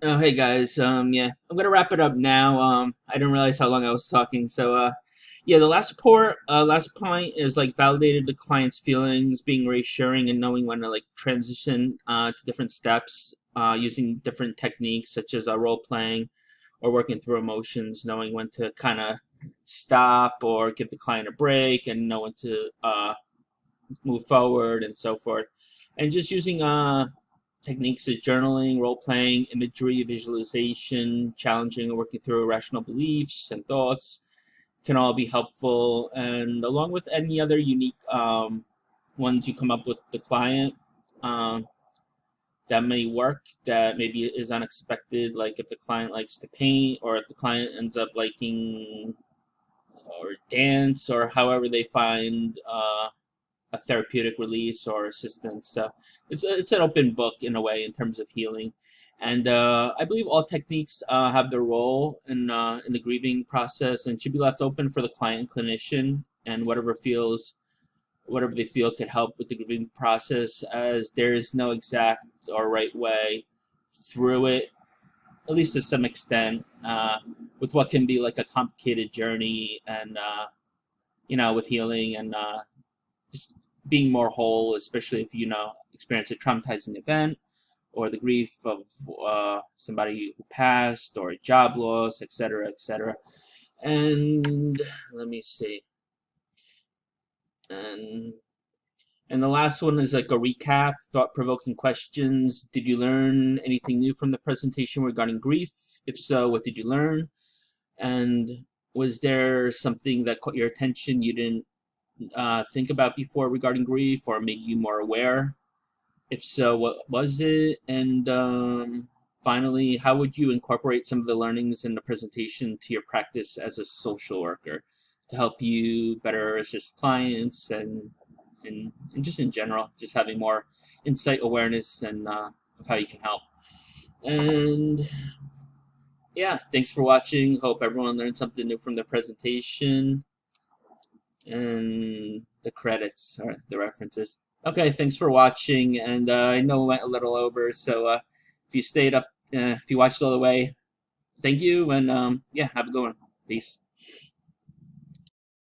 Oh, hey guys. Yeah, I'm gonna wrap it up now. I didn't realize how long I was talking. Yeah, the last point is like validated the client's feelings, being reassuring, and knowing when to like transition to different steps, using different techniques such as role playing or working through emotions, knowing when to kind of stop or give the client a break, and know when to move forward and so forth, and just using techniques as journaling, role playing, imagery, visualization, challenging or working through irrational beliefs and thoughts can all be helpful. And along with any other unique ones you come up with the client um, that may work, that maybe is unexpected, like if the client likes to paint or if the client ends up liking or dance or however they find a therapeutic release or assistance. So it's an open book in a way in terms of healing, and I believe all techniques have their role in the grieving process and should be left open for the client and clinician and whatever they feel could help with the grieving process, as there is no exact or right way through it, at least to some extent, with what can be like a complicated journey and with healing and just being more whole, especially if experience a traumatizing event or the grief of somebody who passed or a job loss, etc., etc. And let me see, and and the last one is like a recap, thought-provoking questions. Did you learn anything new from the presentation regarding grief? If so, what did you learn? And was there something that caught your attention you didn't think about before regarding grief or made you more aware? If so, what was it? And finally, how would you incorporate some of the learnings in the presentation to your practice as a social worker to help you better assist clients and just in general, just having more insight, awareness, and of how you can help. And yeah, thanks for watching. Hope everyone learned something new from the presentation and the credits or the references. Okay, thanks for watching, and I know it went a little over, so if you stayed up, if you watched all the way, thank you, and yeah, have a good one. Peace.